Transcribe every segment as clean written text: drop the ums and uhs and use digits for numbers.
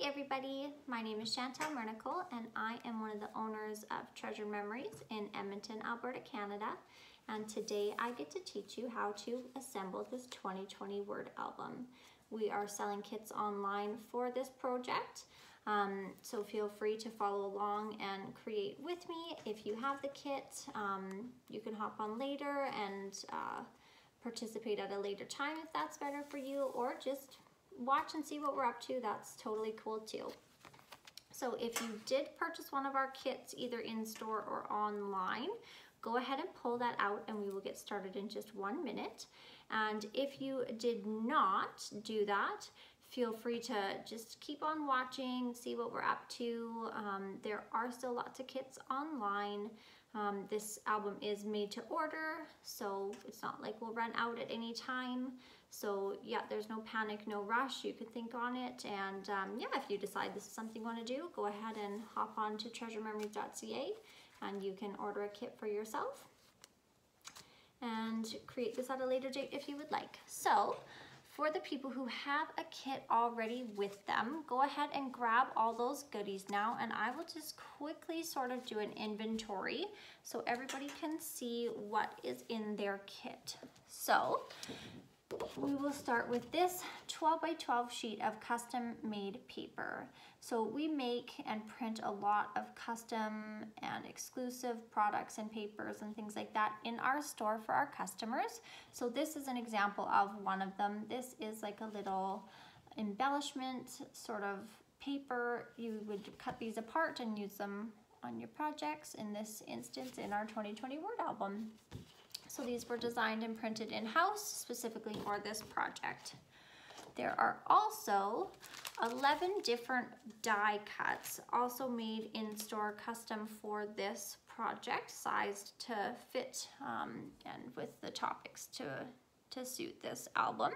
everybody, my name is Chantal Mernicol and I am one of the owners of Treasured Memories in Edmonton, Alberta, Canada. And today I get to teach you how to assemble this 2020 word album. We are selling kits online for this project, so feel free to follow along and create with me. If you have the kit, you can hop on later and participate at a later time if that's better for you, or just watch and see what we're up to. That's totally cool too. So if you did purchase one of our kits either in store or online, go ahead and pull that out and we will get started in just 1 minute. And if you did not do that, feel free to just keep on watching, see what we're up to. There are still lots of kits online. This album is made to order, so it's not like we'll run out at any time. So yeah, there's no panic, no rush. You can think on it, and yeah, if you decide this is something you want to do, go ahead and hop on to treasuredmemories.ca and you can order a kit for yourself and create this at a later date if you would like. So for the people who have a kit already with them, go ahead and grab all those goodies now, and I will just quickly sort of do an inventory so everybody can see what is in their kit. So we will start with this 12 by 12 sheet of custom made paper. So we make and print a lot of custom and exclusive products and papers and things like that in our store for our customers. So this is an example of one of them. This is like a little embellishment sort of paper. You would cut these apart and use them on your projects, in this instance in our 2020 word album. So these were designed and printed in-house specifically for this project. There are also 11 different die cuts also made in store custom for this project, sized to fit and with the topics to suit this album.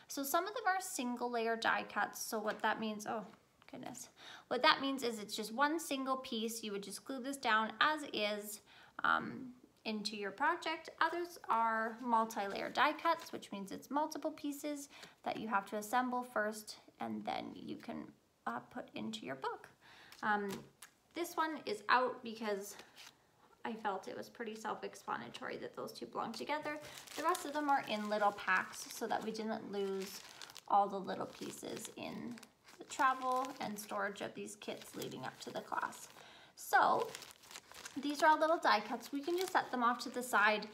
So some of them are single layer die cuts. So what that means, oh goodness, what that means is it's just one single piece. You would just glue this down as is into your project. Others are multi-layer die cuts, which means it's multiple pieces that you have to assemble first and then you can put into your book. This one is out because I felt it was pretty self-explanatory that those two belong together. The rest of them are in little packs so that we didn't lose all the little pieces in the travel and storage of these kits leading up to the class. So these are all little die cuts. We can just set them off to the side.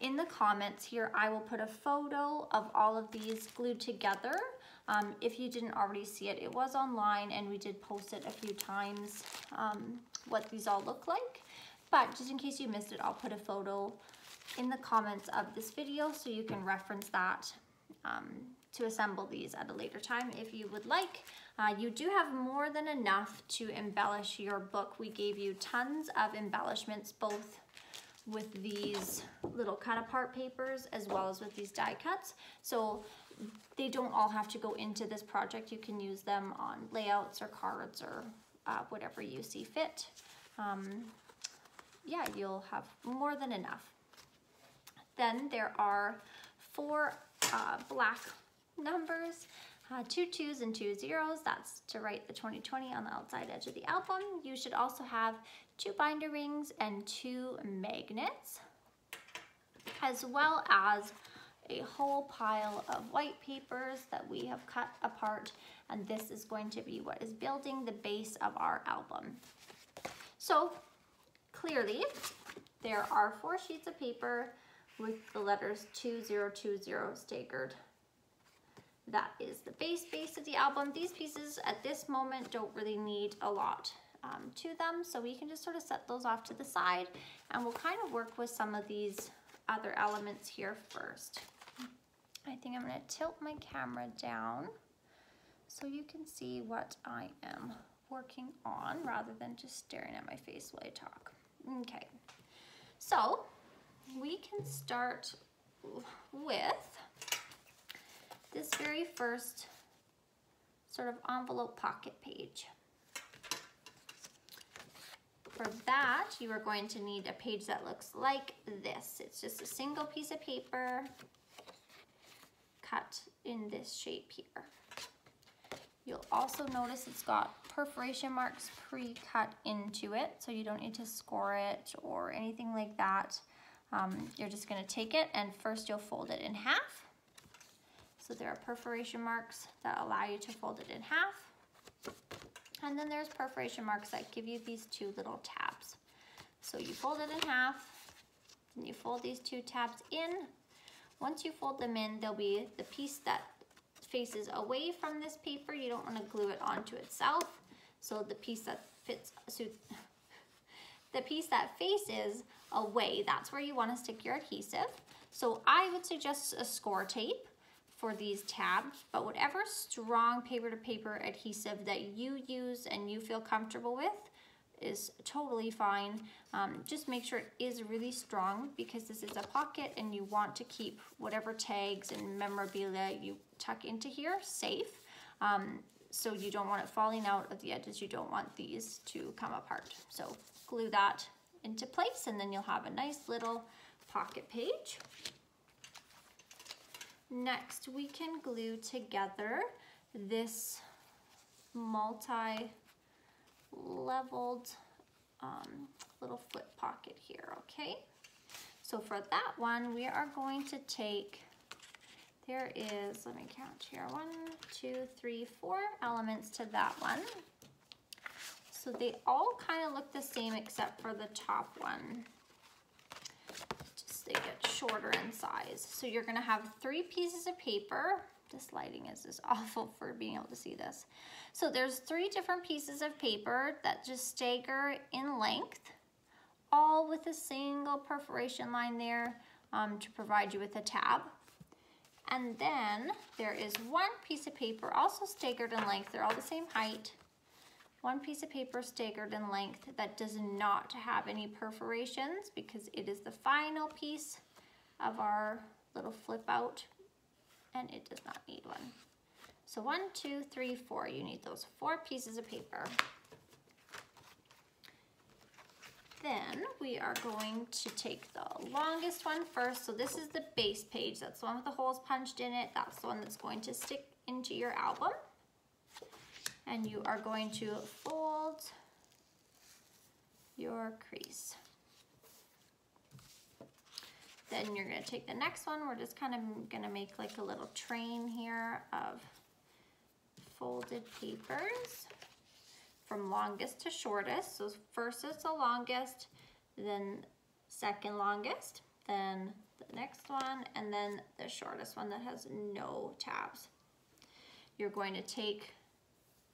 In the comments here, I will put a photo of all of these glued together. If you didn't already see it, it was online and we did post it a few times, what these all look like. But just in case you missed it, I'll put a photo in the comments of this video so you can reference that to assemble these at a later time if you would like. You do have more than enough to embellish your book. We gave you tons of embellishments, both with these little cut apart papers as well as with these die cuts. So they don't all have to go into this project. You can use them on layouts or cards or whatever you see fit. Yeah, you'll have more than enough. Then there are 4 black numbers, 2 2s and 2 0s. That's to write the 2020 on the outside edge of the album. You should also have 2 binder rings and 2 magnets, as well as a whole pile of white papers that we have cut apart, and this is going to be what is building the base of our album. So clearly there are 4 sheets of paper with the letters 2020 staggered. That is the base of the album. These pieces at this moment don't really need a lot to them, so we can just sort of set those off to the side, and we'll kind of work with some of these other elements here first. I think I'm going to tilt my camera down so you can see what I am working on rather than just staring at my face while I talk. Okay, so we can start with this very first sort of envelope pocket page. For that, you are going to need a page that looks like this. It's just a single piece of paper cut in this shape here. You'll also notice it's got perforation marks pre-cut into it, so you don't need to score it or anything like that. You're just gonna take it and first you'll fold it in half. So there are perforation marks that allow you to fold it in half. And then there's perforation marks that give you these two little tabs. So you fold it in half, and you fold these two tabs in. Once you fold them in, there'll be the piece that faces away from this paper. You don't want to glue it onto itself. So the piece that the piece that faces away, that's where you want to stick your adhesive. So I would suggest a score tape for these tabs, but whatever strong paper to paper adhesive that you use and you feel comfortable with is totally fine. Just make sure it is really strong because this is a pocket and you want to keep whatever tags and memorabilia you tuck into here safe. So you don't want it falling out of the edges. You don't want these to come apart. So glue that into place and then you'll have a nice little pocket page. Next, we can glue together this multi-leveled little flip pocket here, okay? So for that one, we are going to take, there is, let me count here, 1, 2, 3, 4 elements to that one. So they all kind of look the same except for the top one. Just they get shorter in size. So you're gonna have 3 pieces of paper. This lighting is just awful for being able to see this. So there's 3 different pieces of paper that just stagger in length, all with a single perforation line there to provide you with a tab. And then there is 1 piece of paper also staggered in length. They're all the same height. 1 piece of paper staggered in length that does not have any perforations because it is the final piece of our little flip out and it does not need one. So 1, 2, 3, 4, you need those 4 pieces of paper. Then we are going to take the longest one first. So this is the base page. That's the one with the holes punched in it. That's the one that's going to stick into your album. And you are going to fold your crease. Then you're going to take the next one. We're just kind of going to make like a little train here of folded papers from longest to shortest. So first is the longest, then second longest, then the next one, and then the shortest one that has no tabs. You're going to take,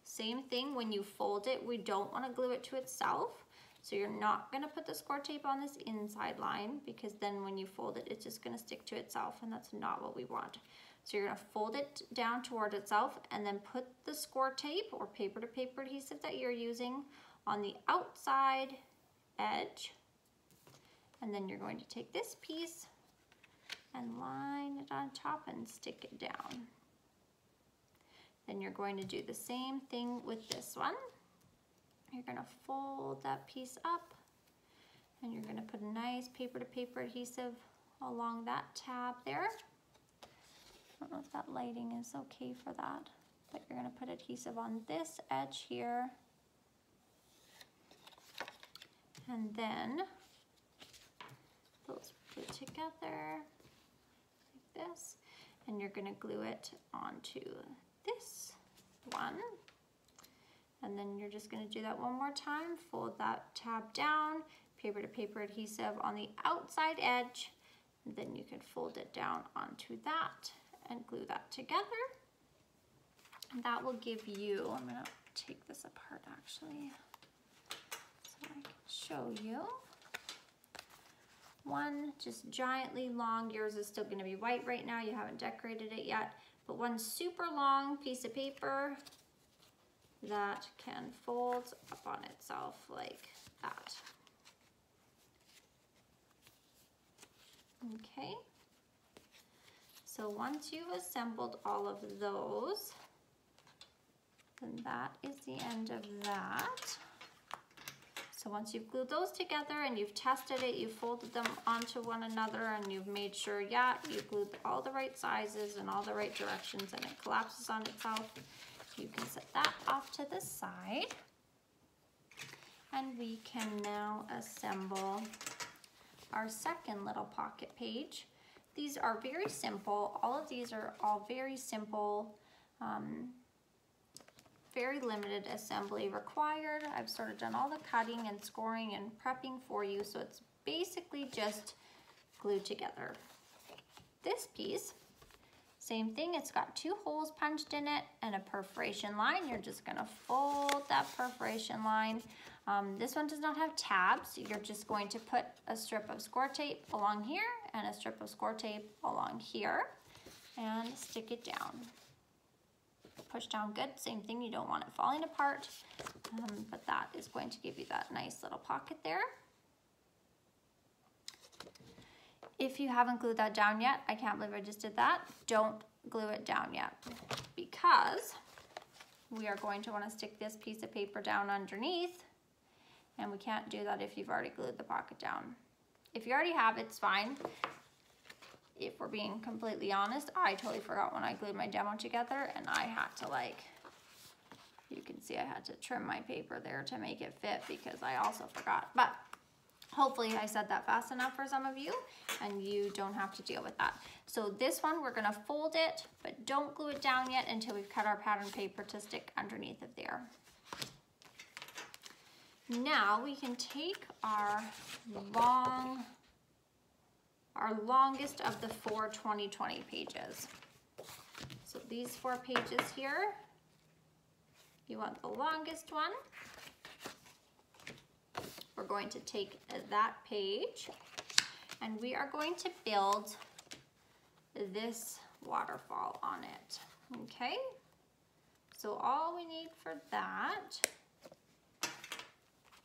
same thing when you fold it, we don't want to glue it to itself. So you're not going to put the score tape on this inside line because then when you fold it, it's just going to stick to itself and that's not what we want. So you're going to fold it down toward itself and then put the score tape or paper to paper adhesive that you're using on the outside edge. And then you're going to take this piece and line it on top and stick it down. Then you're going to do the same thing with this one. You're going to fold that piece up and you're going to put a nice paper to paper adhesive along that tab there. I don't know if that lighting is okay for that, but you're going to put adhesive on this edge here. And then those put together like this, and you're going to glue it onto this one. And then you're just going to do that one more time. Fold that tab down, paper to paper adhesive on the outside edge. And then you can fold it down onto that and glue that together. And that will give you, I'm going to take this apart actually so I can show you. One just giantly long, yours is still going to be white right now, you haven't decorated it yet, but one super long piece of paper that can fold up on itself like that. Okay, so once you've assembled all of those, then that is the end of that. So once you've glued those together and you've tested it, you've folded them onto one another and you've made sure, yeah, you've glued all the right sizes and all the right directions and it collapses on itself, you can set to the side. And we can now assemble our second little pocket page. These are very simple. All of these are all very simple, very limited assembly required. I've sort of done all the cutting and scoring and prepping for you, so it's basically just glued together. This piece, same thing, it's got 2 holes punched in it and a perforation line. You're just gonna fold that perforation line. This one does not have tabs. You're just going to put a strip of score tape along here and a strip of score tape along here and stick it down. Push down good, same thing, you don't want it falling apart, but that is going to give you that nice little pocket there. If you haven't glued that down yet, I can't believe I just did that, don't glue it down yet, because we are going to want to stick this piece of paper down underneath, and we can't do that if you've already glued the pocket down. If you already have, it's fine. If we're being completely honest, I totally forgot when I glued my demo together, and I had to, like, you can see I had to trim my paper there to make it fit because I also forgot. But hopefully I said that fast enough for some of you and you don't have to deal with that. So this one, we're gonna fold it, but don't glue it down yet until we've cut our pattern paper to stick underneath of there. Now we can take our longest of the 4 2020 pages. So these 4 pages here, you want the longest one. We're going to take that page and we are going to build this waterfall on it, okay? So all we need for that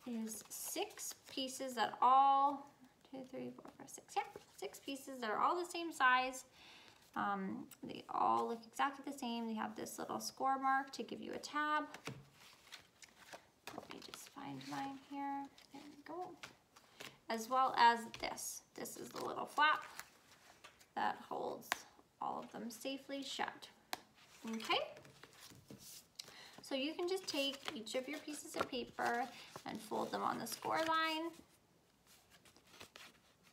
is 6 pieces that all, 2, 3, 4, 5, 6, yeah, 6 pieces that are all the same size. They all look exactly the same. They have this little score mark to give you a tab. Let me just find mine here. There we go. As well as this. This is the little flap that holds all of them safely shut. Okay? So you can just take each of your pieces of paper and fold them on the score line.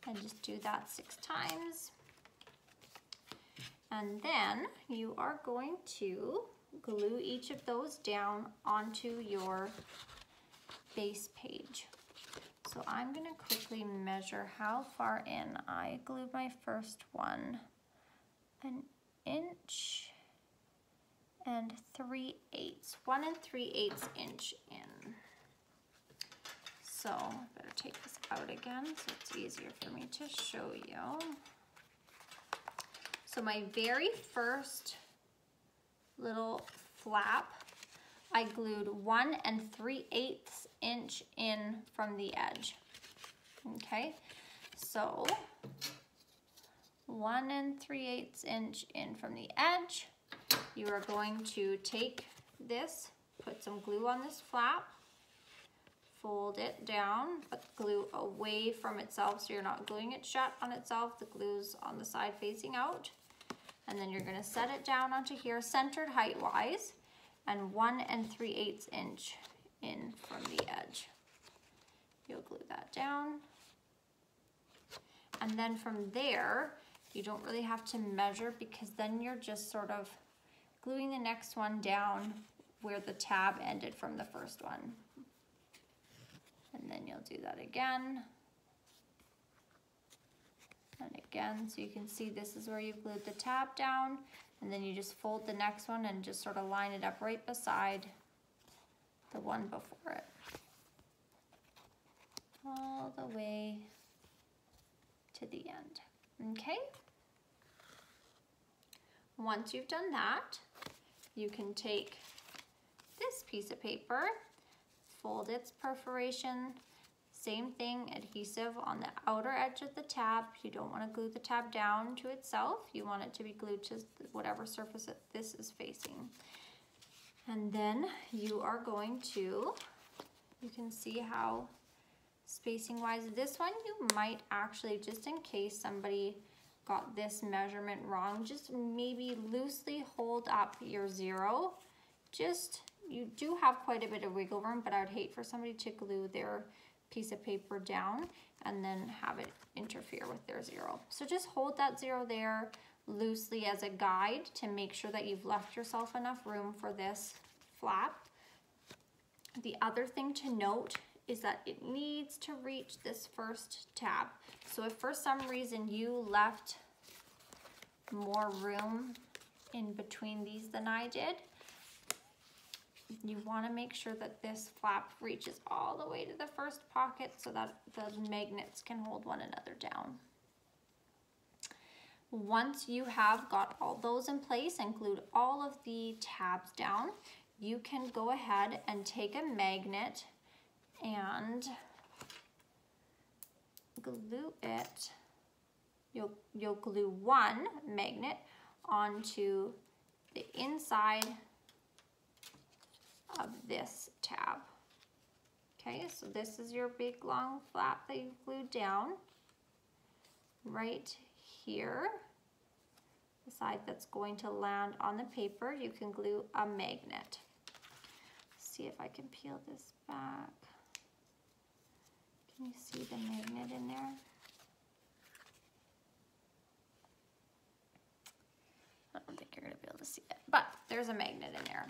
And just do that 6 times. And then you are going to glue each of those down onto your base page. So I'm gonna quickly measure how far in I glued my first one. 1 inch and 3/8, 1 3/8 inch in. So I better take this out again so it's easier for me to show you. So my very first little flap, I glued 1 3/8 inch in from the edge. Okay, so 1 3/8 inch in from the edge. You are going to take this, put some glue on this flap, fold it down, but glue away from itself so you're not gluing it shut on itself. The glue's on the side facing out. And then you're gonna set it down onto here, centered height-wise, and 1 3/8 inch in from the edge. You'll glue that down. And then from there, you don't really have to measure because then you're just sort of gluing the next one down where the tab ended from the first one. And then you'll do that again. And again, so you can see this is where you've glued the tab down, and then you just fold the next one and just sort of line it up right beside the one before it. All the way to the end, okay? Once you've done that, you can take this piece of paper, fold its perforation, same thing, adhesive on the outer edge of the tab. You don't want to glue the tab down to itself. You want it to be glued to whatever surface that this is facing. And then you are going to, you can see how spacing wise, this one you might actually, just in case somebody got this measurement wrong, just maybe loosely hold up your 0 you do have quite a bit of wiggle room, but I would hate for somebody to glue their piece of paper down and then have it interfere with their zero. So just hold that zero there loosely as a guide to make sure that you've left yourself enough room for this flap. The other thing to note is that it needs to reach this first tab. So if for some reason you left more room in between these than I did, you want to make sure that this flap reaches all the way to the first pocket so that the magnets can hold one another down. Once you have got all those in place and glued all of the tabs down, you can go ahead and take a magnet and glue it. You'll glue one magnet onto the inside of this tab. Okay, so this is your big long flap that you've glued down. Right here, the side that's going to land on the paper, you can glue a magnet. See if I can peel this back. Can you see the magnet in there? I don't think you're going to be able to see it, but there's a magnet in there.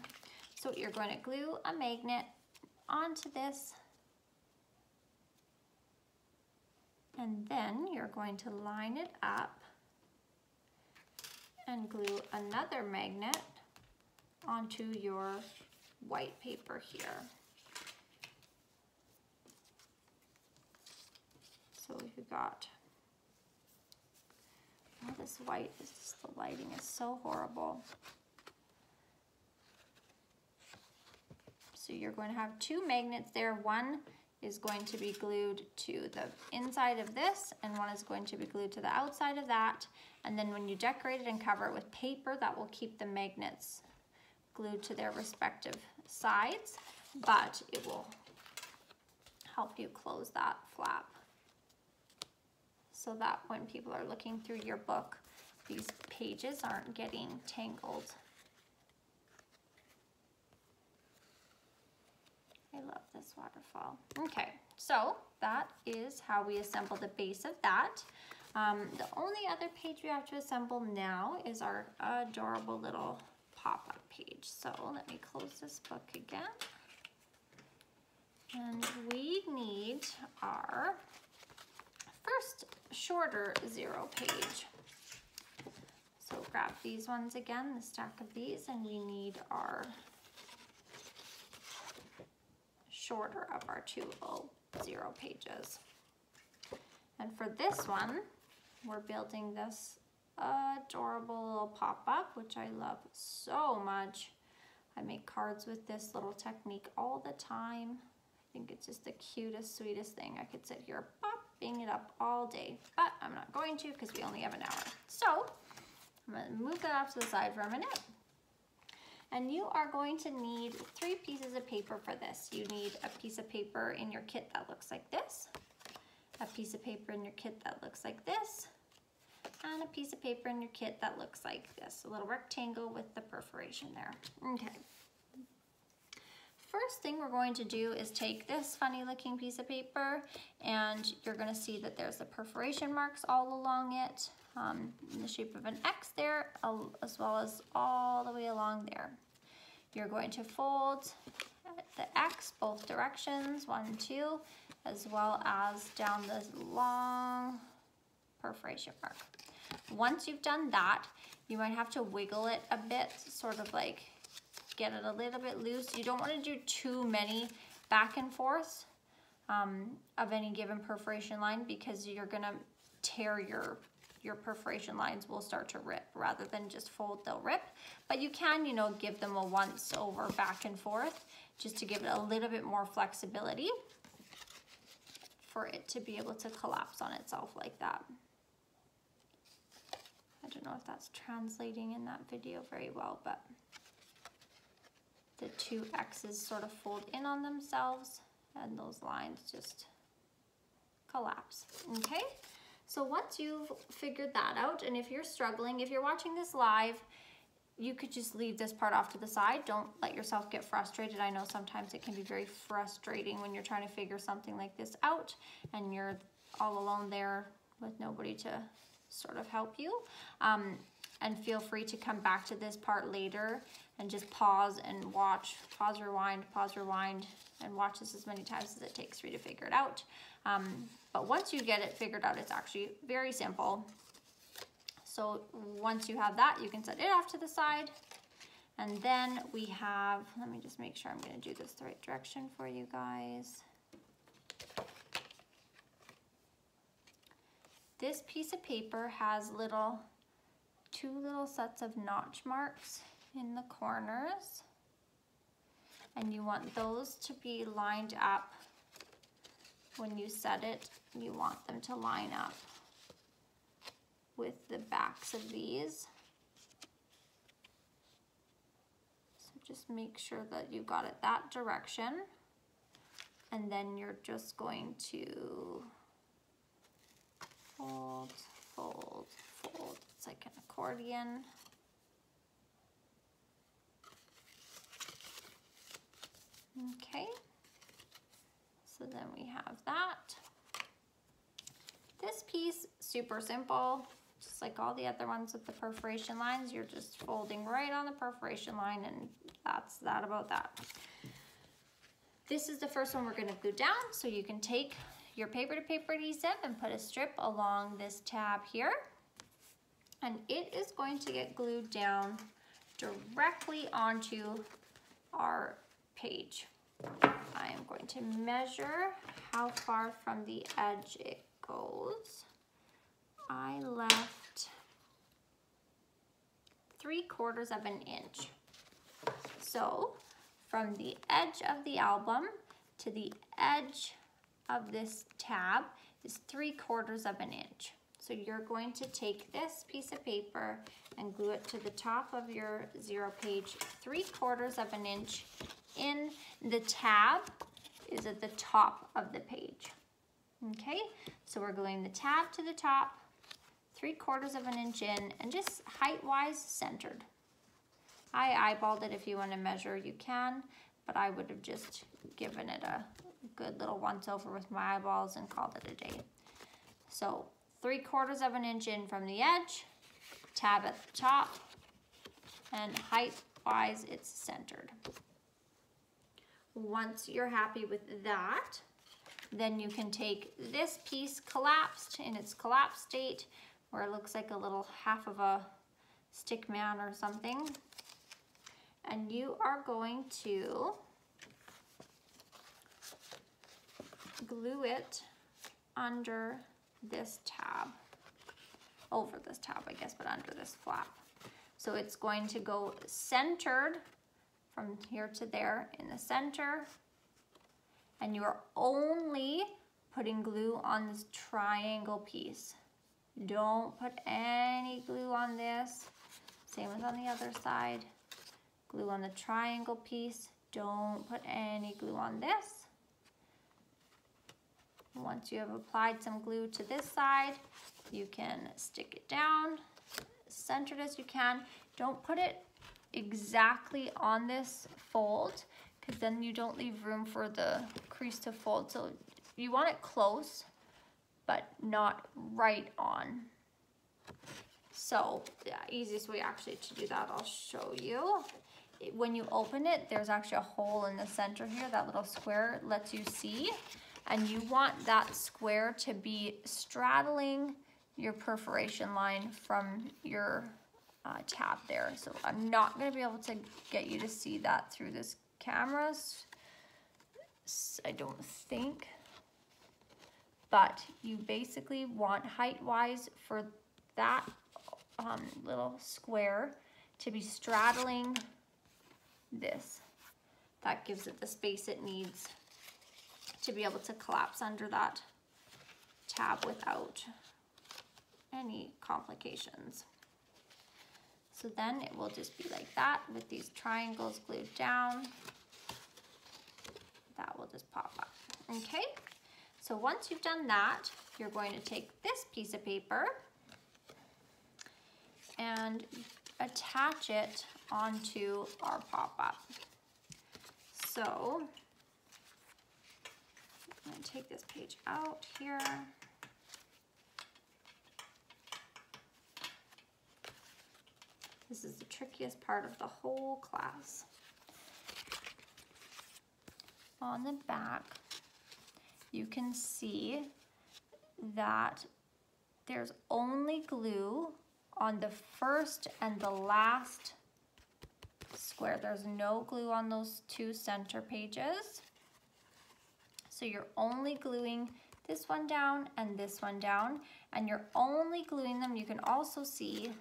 So you're going to glue a magnet onto this, and then you're going to line it up and glue another magnet onto your white paper here. So you've got all this white, the lighting is so horrible. So you're going to have two magnets there. One is going to be glued to the inside of this, and one is going to be glued to the outside of that. And then when you decorate it and cover it with paper, that will keep the magnets glued to their respective sides, but it will help you close that flap so that when people are looking through your book, these pages aren't getting tangled. I love this waterfall. Okay, so that is how we assemble the base of that. The only other page we have to assemble now is our adorable little pop-up page. So let me close this book again. And we need our first shorter zero page. So grab these ones again, the stack of these, and we need our shorter of our 200 pages. And for this one, we're building this adorable little pop-up, which I love so much. I make cards with this little technique all the time. I think it's just the cutest, sweetest thing. I could sit here popping it up all day, but I'm not going to because we only have an hour. So I'm going to move that off to the side for a minute. And you are going to need 3 pieces of paper for this. You need a piece of paper in your kit that looks like this, a piece of paper in your kit that looks like this, and a piece of paper in your kit that looks like this, a little rectangle with the perforation there. Okay. First thing we're going to do is take this funny looking piece of paper, and you're going to see that there's the perforation marks all along it, in the shape of an X there, as well as all the way along there. You're going to fold the X both directions, 1, 2, as well as down this long perforation mark. Once you've done that, you might have to wiggle it a bit, sort of like get it a little bit loose. You don't want to do too many back and forth of any given perforation line, because you're gonna tear your perforation lines will start to rip. Rather than just fold, they'll rip. But you can, you know, give them a once over back and forth just to give it a little bit more flexibility for it to be able to collapse on itself like that. I don't know if that's translating in that video very well, but the 2 X's sort of fold in on themselves and those lines just collapse. Okay, so once you've figured that out, and if you're struggling, if you're watching this live you could just leave this part off to the side. Don't let yourself get frustrated. I know sometimes it can be very frustrating when you're trying to figure something like this out and you're all alone there with nobody to sort of help you. And feel free to come back to this part later and just pause and watch, pause, rewind, and watch this as many times as it takes for you to figure it out. But once you get it figured out, it's actually very simple. So once you have that, you can set it off to the side. And then we have, let me just make sure I'm going to do this the right direction for you guys. This piece of paper has two little sets of notch marks in the corners. And you want those to be lined up. When you set it, you want them to line up with the backs of these. So just make sure that you got it that direction. And then you're just going to fold, fold, fold. It's like an accordion. Okay. So then we have that. This piece, super simple. Just like all the other ones with the perforation lines, you're just folding right on the perforation line, and that's that about that. This is the first one we're going to glue down, so you can take your paper to paper adhesive and put a strip along this tab here, and it is going to get glued down directly onto our page. I am going to measure how far from the edge it goes. I left 3/4 of an inch. So from the edge of the album to the edge of this tab is 3/4 of an inch. So you're going to take this piece of paper and glue it to the top of your zero page 3/4 of an inch in. The tab is at the top of the page. Okay, so we're gluing the tab to the top, 3/4 of an inch in, and just height-wise centered. I eyeballed it. If you want to measure, you can, but I would have just given it a good little once-over with my eyeballs and called it a day. So 3/4 of an inch in from the edge, tab at the top, and height-wise, it's centered. Once you're happy with that, then you can take this piece collapsed in its collapsed state, where it looks like a little half of a stick man or something, and you are going to glue it under this tab, over this tab, I guess, but under this flap. So it's going to go centered from here to there in the center, and you are only putting glue on this triangle piece. Don't put any glue on this. Same as on the other side. Glue on the triangle piece. Don't put any glue on this. Once you have applied some glue to this side, you can stick it down, centered as you can. Don't put it exactly on this fold, because then you don't leave room for the crease to fold. So you want it close, but not right on. So the easiest way actually to do that, I'll show you. When you open it, there's actually a hole in the center here. That little square lets you see, and you want that square to be straddling your perforation line from your tab there. So I'm not going to be able to get you to see that through this camera, I don't think, but you basically want height-wise for that little square to be straddling this. That gives it the space it needs to be able to collapse under that tab without any complications. So then it will just be like that with these triangles glued down. That will just pop up. Okay, so once you've done that, you're going to take this piece of paper and attach it onto our pop-up. So I'm going to take this page out here. This is the trickiest part of the whole class. On the back, you can see that there's only glue on the first and the last square. There's no glue on those two center pages. So you're only gluing this one down and this one down, and you're only gluing them. You can also see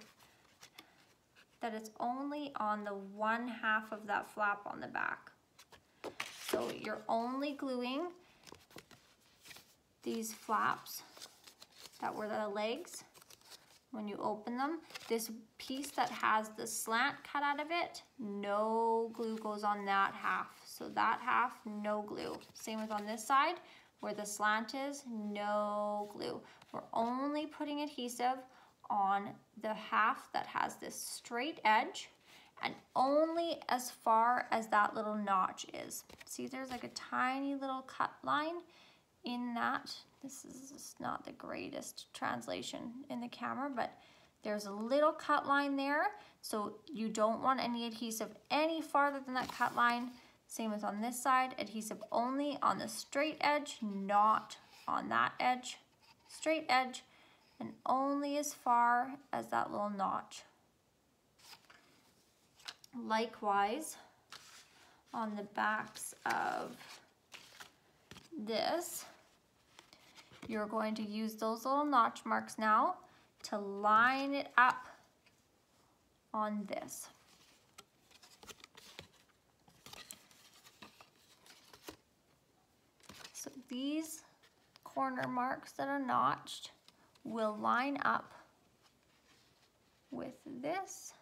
that it's only on the one half of that flap on the back. So you're only gluing these flaps that were the legs when you open them. This piece that has the slant cut out of it, no glue goes on that half. So that half, no glue. Same with on this side, where the slant is, no glue. We're only putting adhesive on the half that has this straight edge, and only as far as that little notch is. See, there's like a tiny little cut line in that. This is just not the greatest translation in the camera, but there's a little cut line there. So you don't want any adhesive any farther than that cut line. Same as on this side, adhesive only on the straight edge, not on that edge. Straight edge, and only as far as that little notch. Likewise, on the backs of this, you're going to use those little notch marks now to line it up on this. So these corner marks that are notched will line up with this.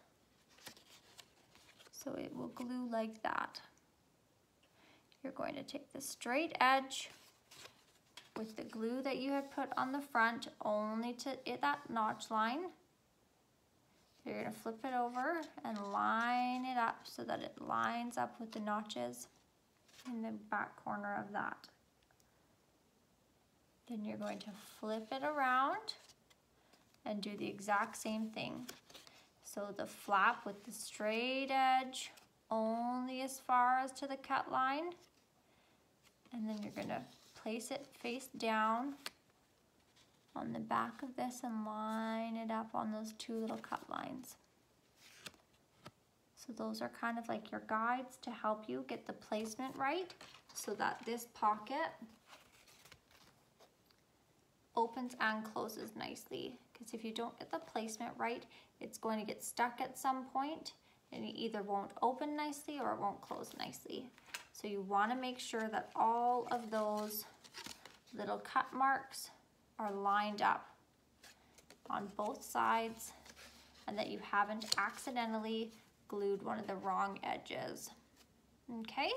So it will glue like that. You're going to take the straight edge with the glue that you had put on the front only to that notch line. You're going to flip it over and line it up so that it lines up with the notches in the back corner of that. Then you're going to flip it around and do the exact same thing. So the flap with the straight edge only as far as to the cut line, and then you're going to place it face down on the back of this and line it up on those two little cut lines. So those are kind of like your guides to help you get the placement right so that this pocket opens and closes nicely. Because if you don't get the placement right, it's going to get stuck at some point and it either won't open nicely or it won't close nicely. So you want to make sure that all of those little cut marks are lined up on both sides and that you haven't accidentally glued one of the wrong edges. Okay,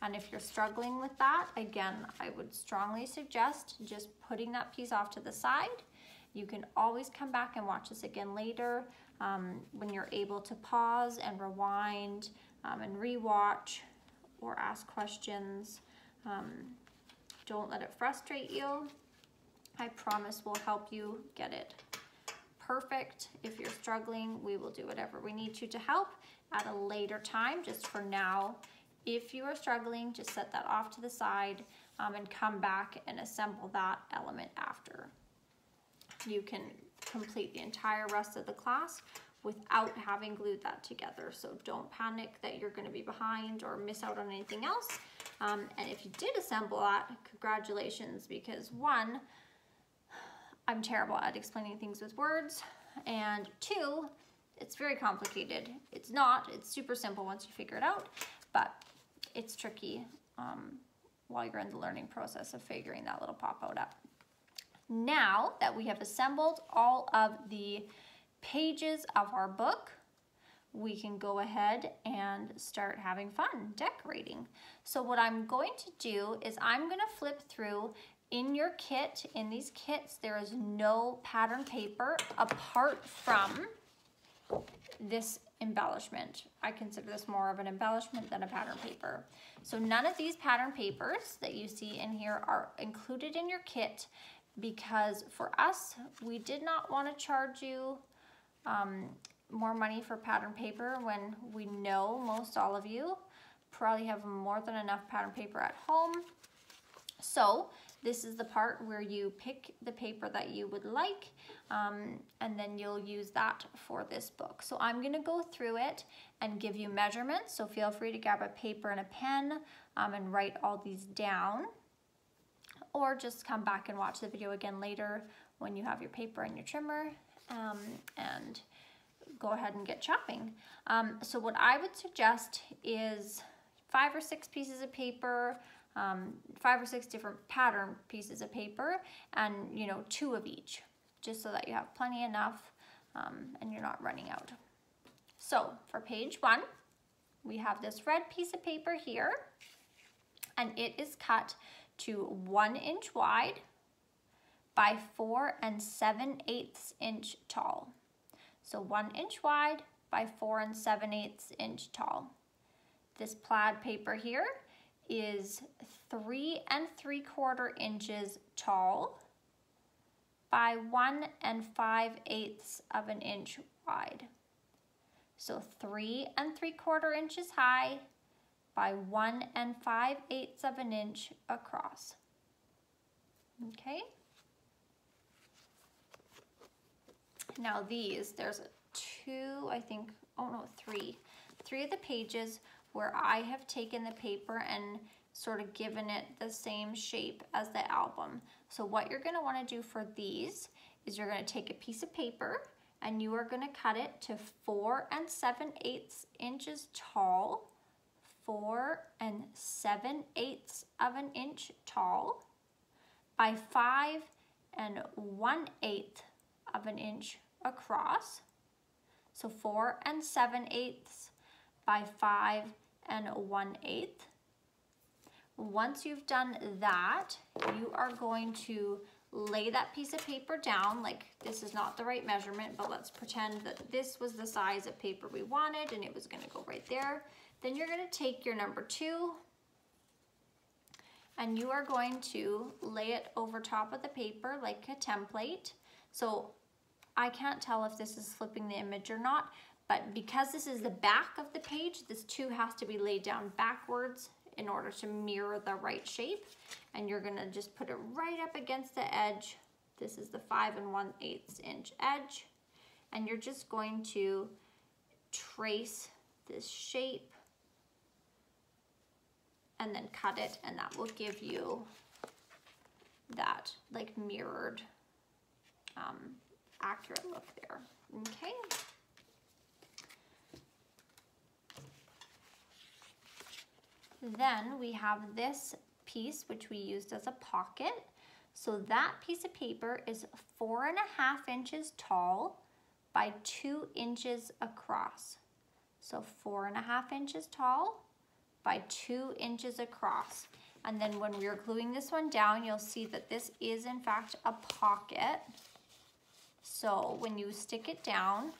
and if you're struggling with that, again, I would strongly suggest just putting that piece off to the side. You can always come back and watch this again later when you're able to pause and rewind and rewatch or ask questions. Don't let it frustrate you. I promise we'll help you get it perfect. If you're struggling, we will do whatever we need to help at a later time. Just for now, if you are struggling, just set that off to the side and come back and assemble that element after. You can complete the entire rest of the class without having glued that together. So don't panic that you're going to be behind or miss out on anything else. And if you did assemble that, congratulations, because one, I'm terrible at explaining things with words, and two, it's very complicated. It's not, it's super simple once you figure it out, but it's tricky while you're in the learning process of figuring that little pop-out up. Now that we have assembled all of the pages of our book, we can go ahead and start having fun decorating. So what I'm going to do is I'm going to flip through. In your kit, in these kits, there is no pattern paper apart from this embellishment. I consider this more of an embellishment than a pattern paper. So none of these pattern papers that you see in here are included in your kit, because for us, we did not want to charge you more money for pattern paper when we know most all of you probably have more than enough pattern paper at home. So this is the part where you pick the paper that you would like, and then you'll use that for this book. So I'm gonna go through it and give you measurements, so feel free to grab a paper and a pen and write all these down, or just come back and watch the video again later when you have your paper and your trimmer, and go ahead and get chopping. So what I would suggest is 5 or 6 pieces of paper, 5 or 6 different pattern pieces of paper, and 2 of each, just so that you have plenty enough and you're not running out. So for page 1, we have this red piece of paper here, and it is cut to 1 inch wide by 4 7/8 inch tall. So 1 inch wide by 4 7/8 inch tall. This plaid paper here is 3 3/4 inches tall by 1 5/8 of an inch wide. So 3 3/4 inches high by 1 5/8 of an inch across. Okay. Now these, there's 2, I think, oh no, 3 of the pages where I have taken the paper and sort of given it the same shape as the album. So what you're gonna wanna do for these is you're gonna take a piece of paper and you are gonna cut it to 4 7/8 inches tall, 4 7/8 of an inch tall by 5 1/8 of an inch across. So 4 7/8 by 5 1/8. Once you've done that, you are going to lay that piece of paper down. Like, this is not the right measurement, but let's pretend that this was the size of paper we wanted and it was gonna go right there. Then you're gonna take your number 2 and you are going to lay it over top of the paper like a template. So I can't tell if this is flipping the image or not, but because this is the back of the page, this 2 has to be laid down backwards in order to mirror the right shape. And you're gonna just put it right up against the edge. This is the 5 1/8 inch edge. And you're just going to trace this shape and then cut it, and that will give you that like mirrored, accurate look there, okay? Then we have this piece which we used as a pocket. So that piece of paper is 4 1/2 inches tall by 2 inches across. So 4 1/2 inches tall by 2 inches across. And then when we are gluing this one down, you'll see that this is in fact a pocket. So when you stick it down,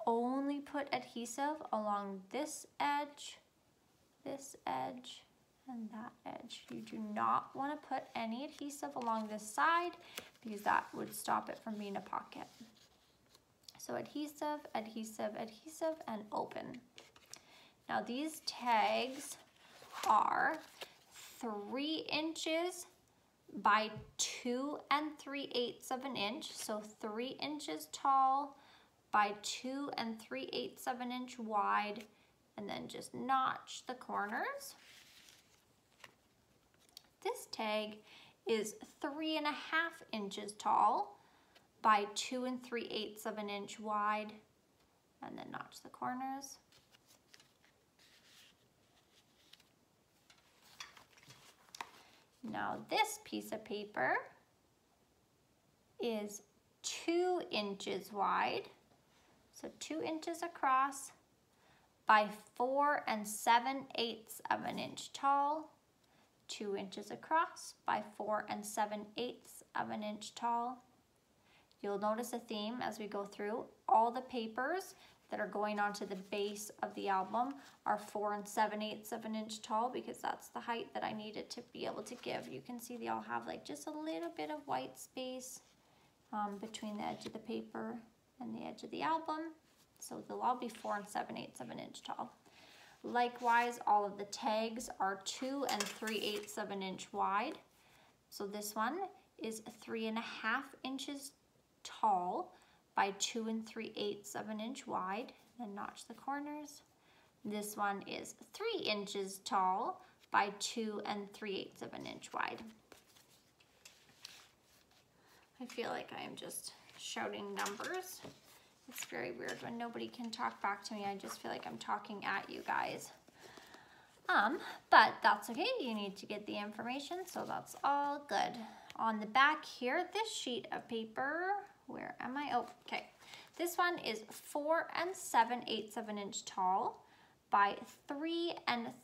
only put adhesive along this edge, and that edge. You do not want to put any adhesive along this side because that would stop it from being a pocket. So adhesive, adhesive, adhesive, and open. Now these tags are 3 inches by 2 3/8 of an inch. So 3 inches tall by 2 3/8 of an inch wide, and then just notch the corners. This tag is 3 1/2 inches tall by 2 3/8 of an inch wide, and then notch the corners. Now this piece of paper is 2 inches wide, so 2 inches across by 4 7/8 of an inch tall, 2 inches across by 4 7/8 of an inch tall. You'll notice a theme as we go through. All the papers that are going onto the base of the album are 4 7/8 of an inch tall, because that's the height that I needed to be able to give. You can see they all have like just a little bit of white space between the edge of the paper and the edge of the album. So they'll all be 4 7/8 of an inch tall. Likewise, all of the tags are 2 3/8 of an inch wide. So this one is 3.5 inches tall by 2 3/8 of an inch wide, and notch the corners. This one is 3 inches tall by 2 3/8 of an inch wide. I feel like I am just shouting numbers. It's very weird when nobody can talk back to me. I just feel like I'm talking at you guys. But that's okay. You need to get the information, so that's all good. On the back here, this sheet of paper, where am I? Oh, okay. This one is 4 7/8 of an inch tall by 3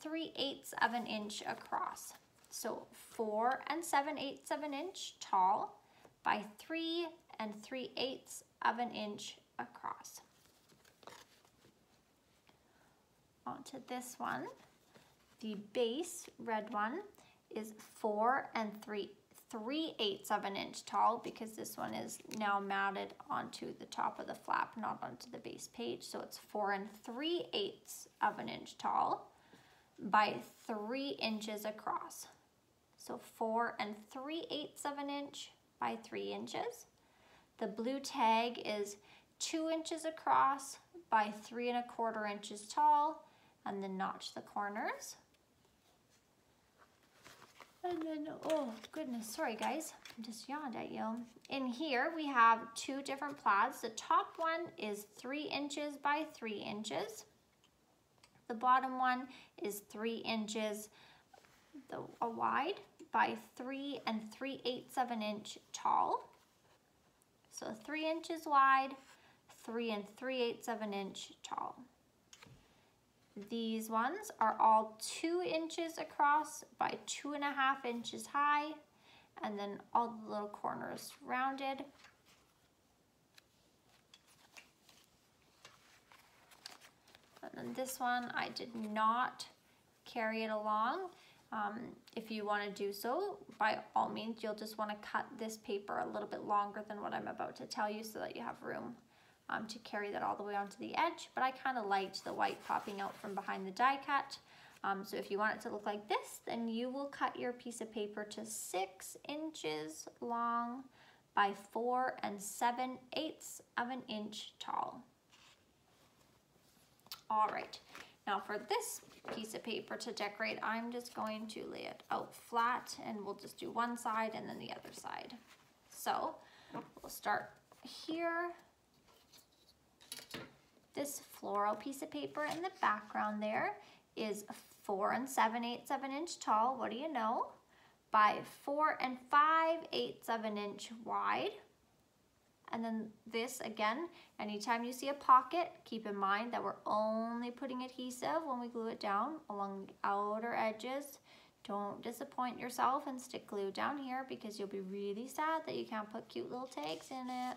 3/8 of an inch across. So 4 7/8 of an inch tall by 3 3/8 of an inch across. Onto this one. The base red one is 4 3/8 of an inch tall, because this one is now matted onto the top of the flap, not onto the base page. So it's 4 3/8 of an inch tall by 3 inches across. So 4 3/8 of an inch by 3 inches. The blue tag is 2 inches across by 3 1/4 inches tall, and then notch the corners. And then, oh goodness, sorry guys, I just yawned at you. In here we have 2 different plaids. The top one is 3 inches by 3 inches. The bottom one is 3 inches wide by 3 3/8 of an inch tall. So 3 inches wide, 3 3/8 of an inch tall. These ones are all 2 inches across by 2 1/2 inches high, and then all the little corners rounded. And then this one, I did not carry it along. If you want to do so, by all means, you'll just want to cut this paper a little bit longer than what I'm about to tell you, so that you have room to carry that all the way onto the edge. But I kind of liked the white popping out from behind the die cut. So if you want it to look like this, then you will cut your piece of paper to 6 inches long by 4 7/8 of an inch tall. All right, now for this piece of paper to decorate, I'm just going to lay it out flat, and we'll just do one side and then the other side. So we'll start here. This floral piece of paper in the background there is 4 7/8 of an inch tall, what do you know, by 4 5/8 of an inch wide. And then this, again, anytime you see a pocket, keep in mind that we're only putting adhesive when we glue it down along the outer edges. Don't disappoint yourself and stick glue down here, because you'll be really sad that you can't put cute little tags in it.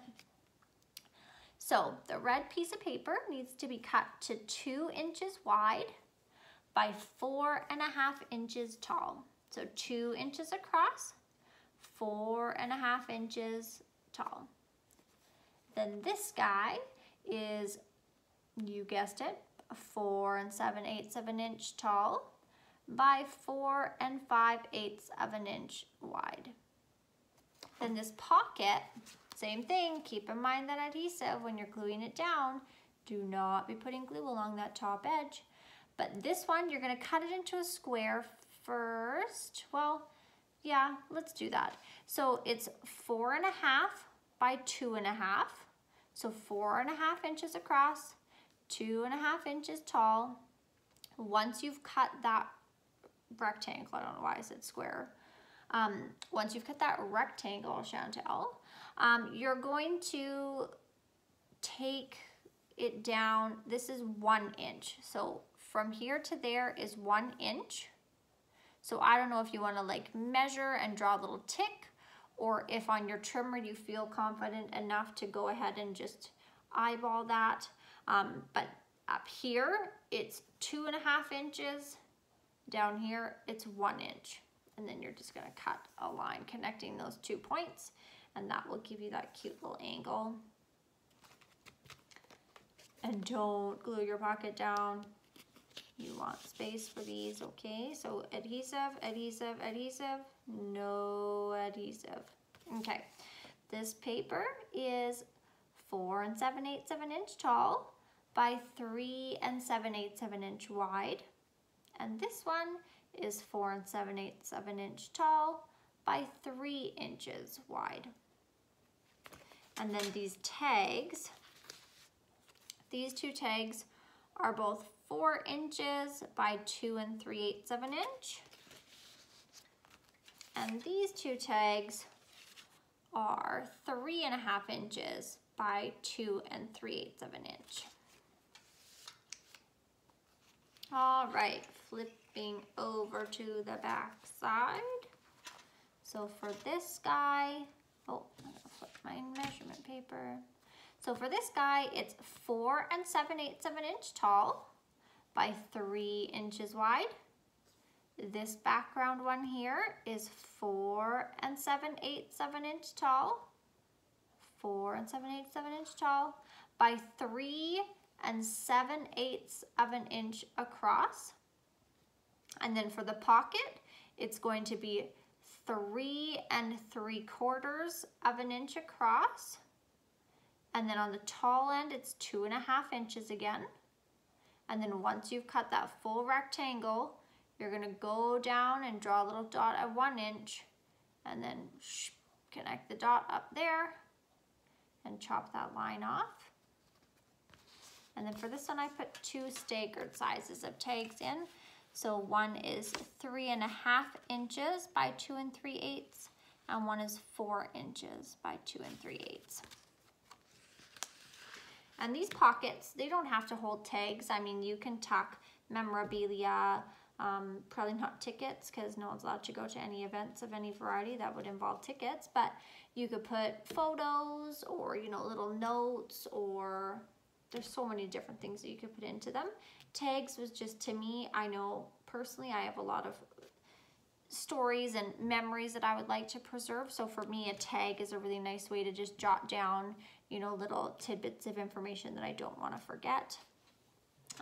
So the red piece of paper needs to be cut to 2 inches wide by 4 1/2 inches tall. So 2 inches across, 4 1/2 inches tall. Then this guy is, you guessed it, 4 7/8 of an inch tall by 4 5/8 of an inch wide. Then this pocket, same thing, keep in mind that adhesive when you're gluing it down, do not be putting glue along that top edge. But this one, you're gonna cut it into a square first. Well, yeah, let's do that. So it's 4 1/2 by 2 1/2. So 4 1/2 inches across, 2 1/2 inches tall. Once you've cut that rectangle, I don't know why I said square. Once you've cut that rectangle, Chantel, you're going to take it down. This is 1 inch. So from here to there is 1 inch. So I don't know if you want to like measure and draw a little tick, or if on your trimmer you feel confident enough to go ahead and just eyeball that. But up here, it's 2.5 inches. Down here, it's 1 inch. And then you're just gonna cut a line connecting those 2 points, and that will give you that cute little angle. And don't glue your pocket down. You want space for these, okay? So adhesive, adhesive, adhesive, no adhesive. Okay, this paper is 4 7/8 of an inch tall by 3 7/8 of an inch wide. And this one is 4 7/8 of an inch tall by 3 inches wide. And then these tags, these 2 tags are both 4 inches by 2 3/8 of an inch. And these 2 tags are 3.5 inches by 2 3/8 of an inch. All right, flipping over to the back side. So for this guy, oh, I'm gonna flip my measurement paper. So for this guy, it's 4 7/8 of an inch tall by 3 inches wide. This background one here is 4 7/8 of an inch tall, 4 7/8 of an inch tall by 3 7/8 of an inch across. And then for the pocket, it's going to be 3 3/4 of an inch across. And then on the tall end, it's 2.5 inches again. And then once you've cut that full rectangle, you're gonna go down and draw a little dot at 1 inch, and then connect the dot up there and chop that line off. And then for this one, I put 2 staggered sizes of tags in. So one is 3.5 inches by 2 3/8, and one is 4 inches by 2 3/8. And these pockets, they don't have to hold tags. I mean, you can tuck memorabilia, probably not tickets, because no one's allowed to go to any events of any variety that would involve tickets, but you could put photos or, you know, little notes, or there's so many different things that you could put into them. Tags was just, to me, I know personally I have a lot of stories and memories that I would like to preserve. So for me, a tag is a really nice way to just jot down, you know, little tidbits of information that I don't want to forget.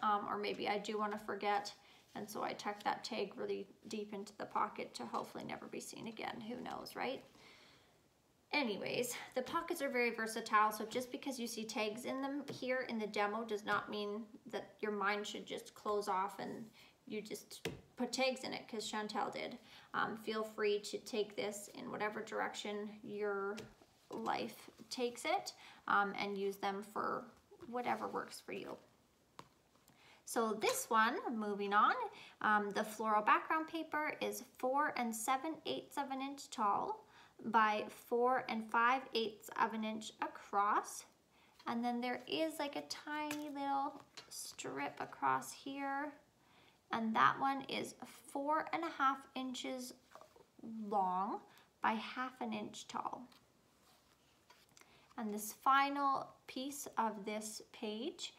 Or maybe I do want to forget, and so I tuck that tag really deep into the pocket to hopefully never be seen again. Who knows, right? Anyways, the pockets are very versatile, so just because you see tags in them here in the demo does not mean that your mind should just close off and you just put tags in it, because Chantel did. Feel free to take this in whatever direction your life takes it, and use them for whatever works for you. So this one, moving on, the floral background paper is 4 7/8 of an inch tall by 4 5/8 of an inch across. And then there is like a tiny little strip across here, and that one is 4.5 inches long by 1/2 inch tall. And this final piece of this page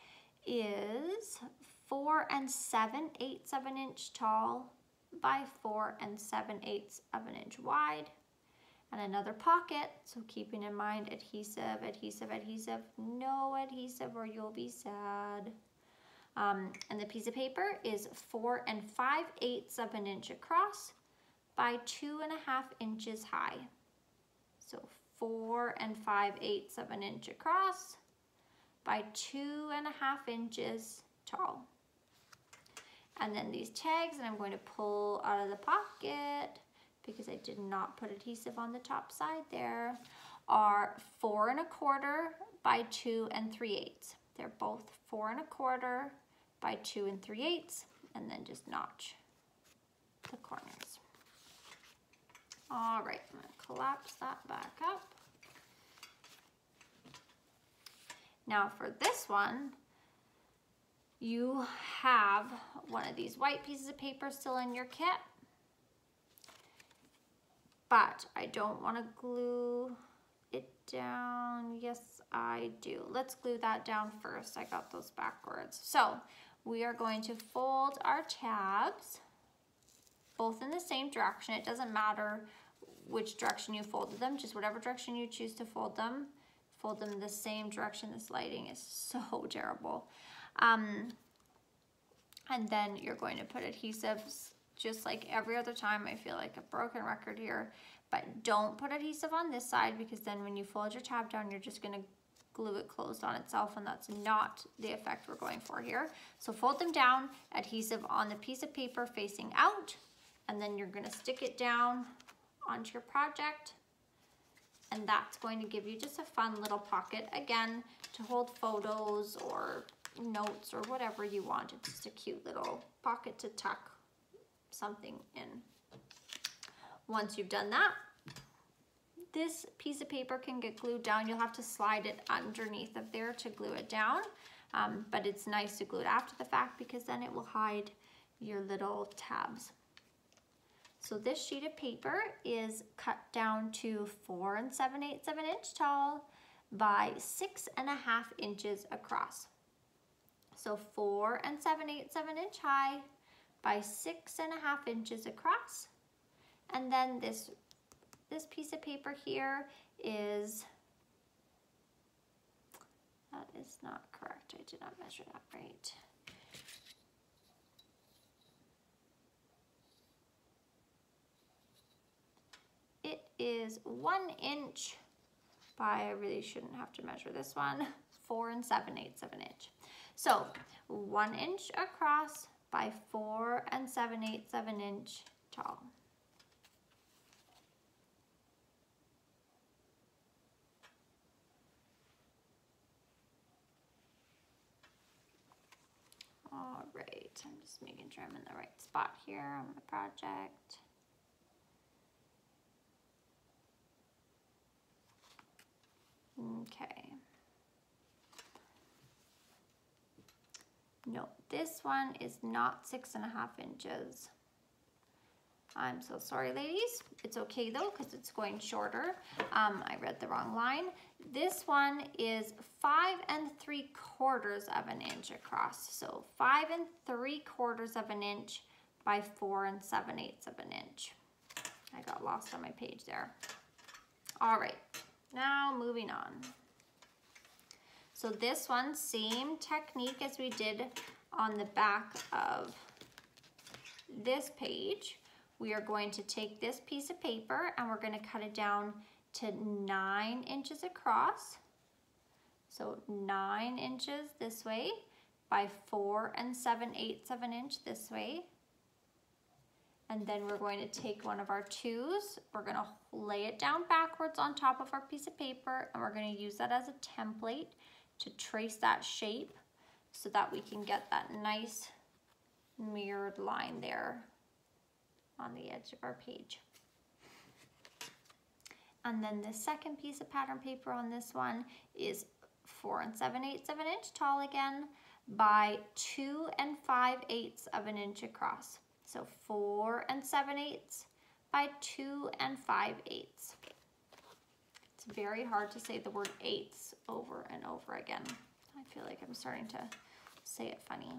is 4 7/8 of an inch tall by 4 7/8 of an inch wide. And another pocket, so keeping in mind adhesive, adhesive, adhesive, no adhesive or you'll be sad. And the piece of paper is 4 5/8 of an inch across by 2.5 inches high. So 4 5/8 of an inch across by 2.5 inches tall. And then these tags, and I'm going to pull out of the pocket because I did not put adhesive on the top side there, are 4 1/4 by 2 3/8. They're both 4 1/4 by 2 3/8, and then just notch the corners. All right, I'm gonna collapse that back up. Now for this one, you have one of these white pieces of paper still in your kit. but I don't want to glue it down. Yes, I do. Let's glue that down first. I got those backwards. So we are going to fold our tabs both in the same direction. It doesn't matter which direction you folded them, just whatever direction you choose to fold them the same direction. This lighting is so terrible. And then you're going to put adhesives just like every other time. I feel like a broken record here, but don't put adhesive on this side, because then when you fold your tab down, you're just gonna glue it closed on itself, and that's not the effect we're going for here. So fold them down, adhesive on the piece of paper facing out, and then you're gonna stick it down onto your project, and that's going to give you just a fun little pocket, again, to hold photos or notes or whatever you want. It's just a cute little pocket to tuck something in. Once you've done that, this piece of paper can get glued down. You'll have to slide it underneath of there to glue it down, but it's nice to glue it after the fact, because then it will hide your little tabs. So this sheet of paper is cut down to 4 7/8 of an inch tall by 6.5 inches across. So 4 7/8 of an inch high by 6.5 inches across. And then this piece of paper here is, that is not correct. I did not measure that right. It is 1 inch by, I really shouldn't have to measure this one, 4 7/8 of an inch. So 1 inch across by 4 7/8 of an inch tall. All right, I'm just making sure I'm in the right spot here on my project. Okay. No, this one is not 6.5 inches. I'm so sorry, ladies. It's okay though, because it's going shorter. I read the wrong line. This one is 5 3/4 of an inch across. So 5 3/4 of an inch by 4 7/8 of an inch. I got lost on my page there. All right, now moving on. So this one, same technique as we did on the back of this page. We are going to take this piece of paper and we're going to cut it down to 9 inches across. So 9 inches this way by 4 7/8 of an inch this way. And then we're going to take one of our 2s, we're going to lay it down backwards on top of our piece of paper, and we're going to use that as a template to trace that shape so that we can get that nice mirrored line there on the edge of our page. And then the second piece of pattern paper on this one is 4 7/8 of an inch tall again by 2 5/8 of an inch across. So 4 7/8 by 2 5/8. It's very hard to say the word eighths over and over again. I feel like I'm starting to say it funny.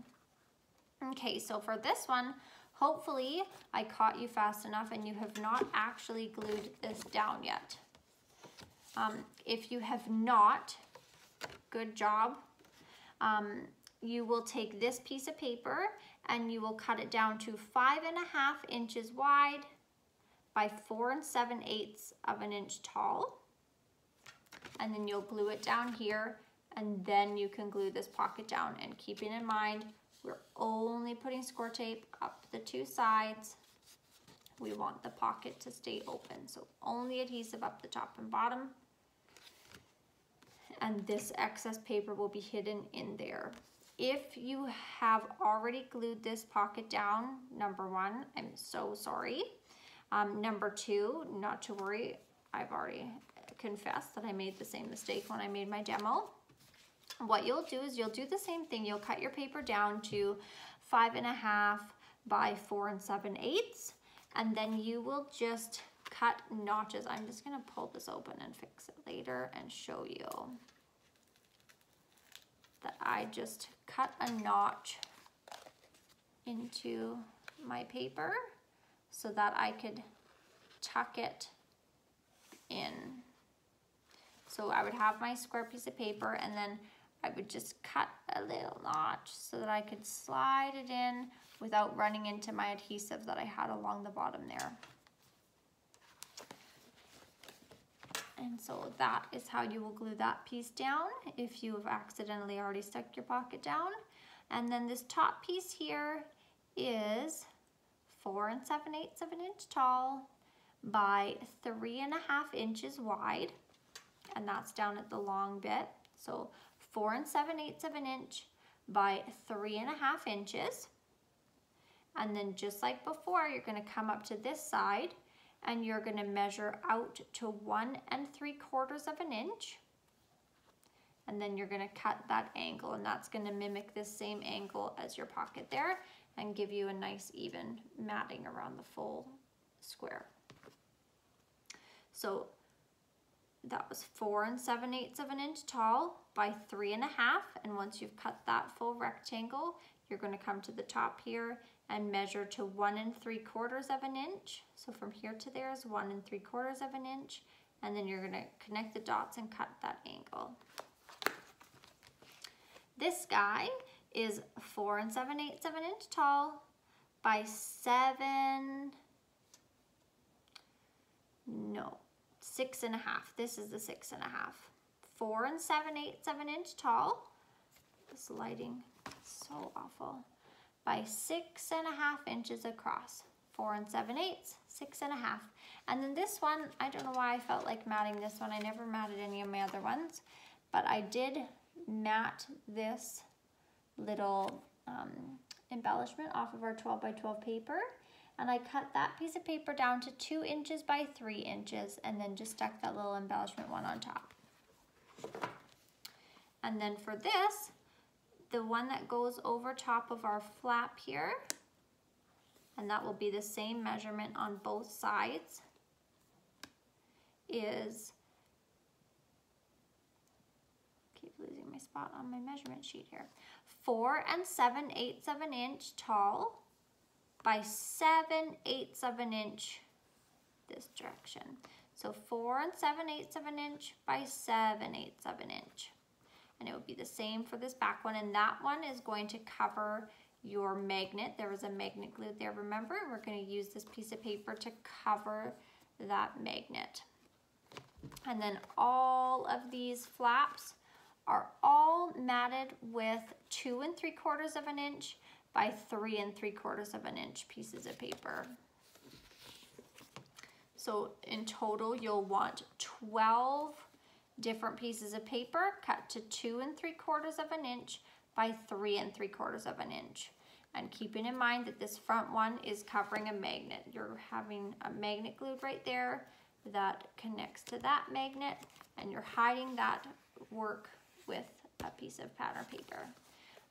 Okay, so for this one, hopefully I caught you fast enough and you have not actually glued this down yet. If you have not, good job. You will take this piece of paper and you will cut it down to 5.5 inches wide by 4 7/8 of an inch tall. And then you'll glue it down here, and then you can glue this pocket down. And keeping in mind, we're only putting score tape up the 2 sides. We want the pocket to stay open, so only adhesive up the top and bottom. And this excess paper will be hidden in there. If you have already glued this pocket down, number 1, I'm so sorry. Number 2, not to worry, I've already confessed that I made the same mistake when I made my demo. What you'll do is you'll do the same thing. You'll cut your paper down to 5.5 by 4 7/8, and then you will just cut notches. I'm just gonna pull this open and fix it later and show you that I just cut a notch into my paper so that I could tuck it in. So I would have my square piece of paper and then I would just cut a little notch so that I could slide it in without running into my adhesive that I had along the bottom there. And so that is how you will glue that piece down if you have accidentally already stuck your pocket down. And then this top piece here is 4 7/8 of an inch tall by 3 1/2 inches wide. And that's down at the long bit. So 4 7/8 of an inch by 3 1/2 inches. And then just like before, you're gonna come up to this side and you're gonna measure out to 1 3/4 of an inch. And then you're gonna cut that angle, and that's gonna mimic the same angle as your pocket there and give you a nice even matting around the full square. So that was 4 7/8 of an inch tall by 3 1/2. And once you've cut that full rectangle, you're gonna come to the top here and measure to 1 3/4 of an inch. So from here to there is 1 3/4 of an inch. And then you're gonna connect the dots and cut that angle. This guy is 4 7/8 of an inch tall by 6 1/2. This is the 6 1/2. 4 7/8 of an inch tall. This lighting is so awful. By 6 1/2 inches across. 4 7/8, 6 1/2. And then this one, I don't know why I felt like matting this one. I never matted any of my other ones, but I did mat this little embellishment off of our 12 by 12 paper. And I cut that piece of paper down to 2 inches by 3 inches and then just stuck that little embellishment one on top. And then for this, the one that goes over top of our flap here, and that will be the same measurement on both sides, is, keep losing my spot on my measurement sheet here, 4 7/8 of an inch tall by 7/8 of an inch this direction. So 4 7/8 of an inch by 7/8 of an inch. And it would be the same for this back one, and that one is going to cover your magnet. There was a magnet glued there, remember? We're going to use this piece of paper to cover that magnet. And then all of these flaps are all matted with 2 3/4 of an inch by 3 3/4 of an inch pieces of paper. So in total, you'll want 12 different pieces of paper cut to 2 3/4 of an inch by 3 3/4 of an inch. And keeping in mind that this front one is covering a magnet. You're having a magnet glued right there that connects to that magnet, and you're hiding that work with a piece of pattern paper.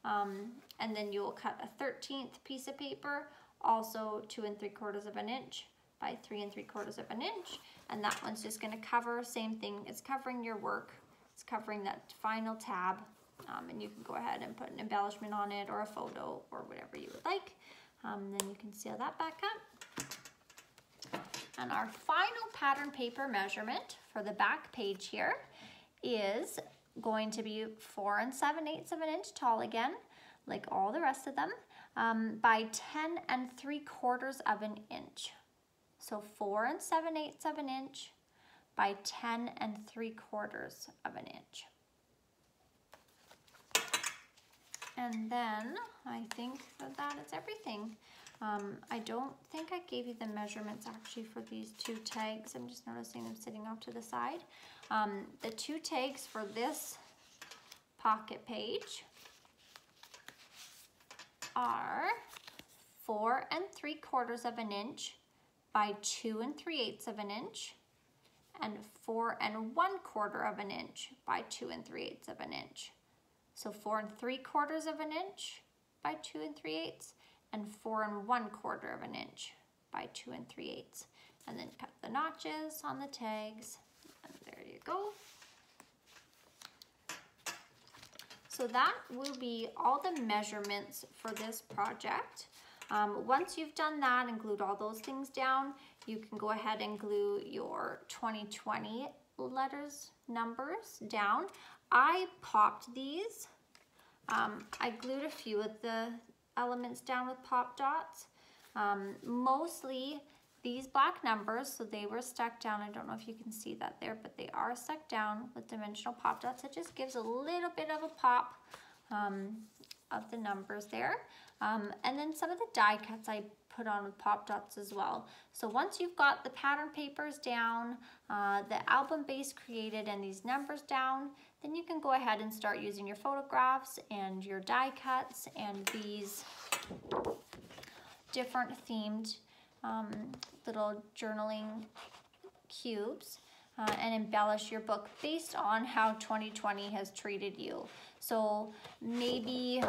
And then you'll cut a 13th piece of paper, also 2 3/4 of an inch by 3 3/4 of an inch. And that one's just gonna cover, same thing, it's covering your work. It's covering that final tab. And you can go ahead and put an embellishment on it or a photo or whatever you would like. Then you can seal that back up. And our final pattern paper measurement for the back page here is going to be 4 7/8 of an inch tall again, like all the rest of them, by 10 3/4 of an inch. So 4 7/8 of an inch by 10 3/4 of an inch. And then I think that is everything. I don't think I gave you the measurements actually for these two tags. I'm just noticing them sitting off to the side. The two tags for this pocket page are 4 3/4 of an inch by 2 3/8 of an inch and 4 1/4 of an inch by 2 3/8 of an inch. So 4 3/4 of an inch by 2 3/8 and 4 1/4 of an inch by 2 3/8. and then cut the notches on the tags, and there you go. So that will be all the measurements for this project. Once you've done that and glued all those things down, you can go ahead and glue your 2020 letters, numbers down. I popped these. I glued a few of the elements down with pop dots. Mostly these black numbers, so they were stuck down. I don't know if you can see that there, but they are stuck down with dimensional pop dots. It just gives a little bit of a pop of the numbers there. And then some of the die cuts I put on with pop dots as well. So once you've got the pattern papers down, the album base created, and these numbers down, then you can go ahead and start using your photographs and your die cuts and these different themed little journaling cubes and embellish your book based on how 2020 has treated you. So maybe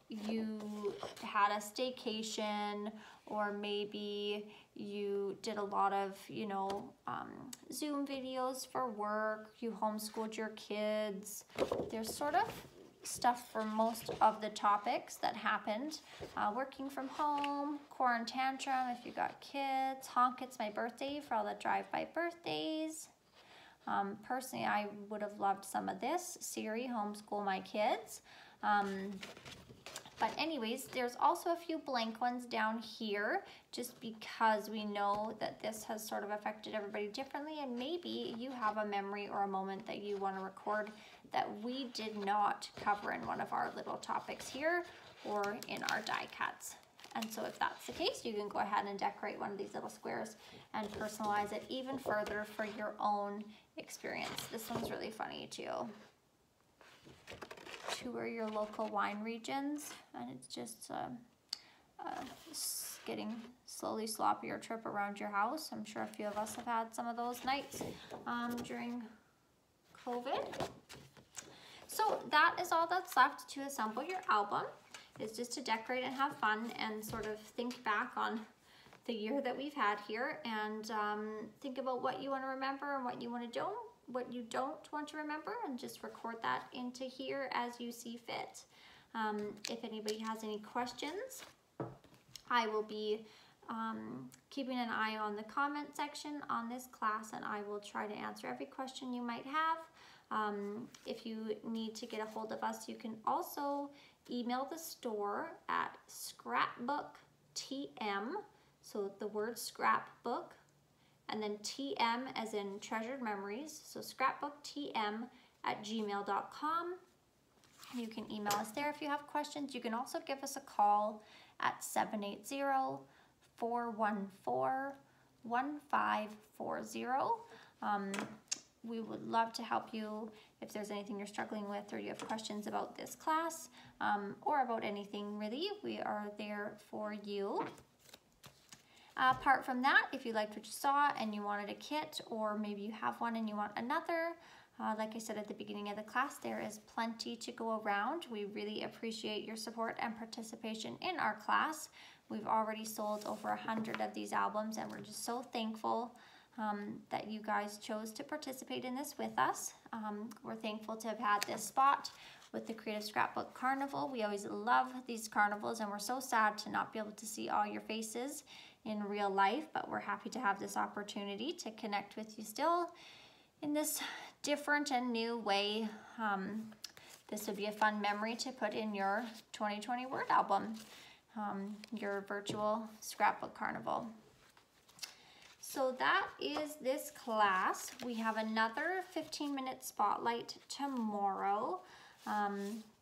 you had a staycation, or maybe you did a lot of, Zoom videos for work, you homeschooled your kids. There's sort of stuff for most of the topics that happened. Working from home, quarantine tantrum if you got kids, honk it's my birthday for all the drive-by birthdays. Personally, I would have loved some of this. Siri, homeschool my kids. But anyways, there's also a few blank ones down here, just because we know that this has sort of affected everybody differently, and maybe you have a memory or a moment that you want to record that we did not cover in one of our little topics here or in our die cuts. And so if that's the case, you can go ahead and decorate one of these little squares and personalize it even further for your own experience. This one's really funny too. Tour your local wine regions, and it's just getting slowly sloppier trip around your house. I'm sure a few of us have had some of those nights during COVID. So that is all that's left to assemble your album. It's just to decorate and have fun and sort of think back on the year that we've had here, and think about what you want to remember and what you don't want to remember, and just record that into here as you see fit. If anybody has any questions, I will be keeping an eye on the comment section on this class, and I will try to answer every question you might have. If you need to get a hold of us, you can also email the store at scrapbooktm, so the word scrapbook, and then TM as in treasured memories, so scrapbooktm@gmail.com. You can email us there if you have questions. You can also give us a call at 780-414-1540. We would love to help you if there's anything you're struggling with, or you have questions about this class, or about anything really. We are there for you. Apart from that, if you liked what you saw and you wanted a kit, or maybe you have one and you want another, like I said at the beginning of the class, there is plenty to go around. We really appreciate your support and participation in our class. We've already sold over 100 of these albums, and we're just so thankful that you guys chose to participate in this with us. We're thankful to have had this spot with the Creative Scrapbook Carnival. We always love these carnivals, and we're so sad to not be able to see all your faces in real life, but we're happy to have this opportunity to connect with you still in this different and new way. This would be a fun memory to put in your 2020 word album, your virtual scrapbook carnival. So that is this class. We have another 15-minute spotlight tomorrow,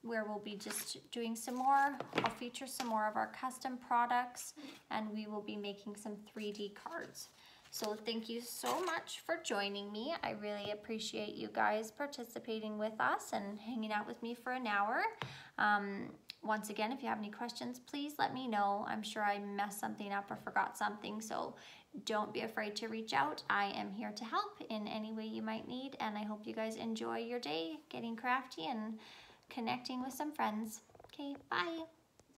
where we'll be just doing some more. I'll feature some more of our custom products, and we will be making some 3D cards. So thank you so much for joining me. I really appreciate you guys participating with us and hanging out with me for an hour. Once again, if you have any questions, please let me know. I'm sure I messed something up or forgot something, so don't be afraid to reach out. I am here to help in any way you might need, and I hope you guys enjoy your day getting crafty and connecting with some friends. Okay, bye.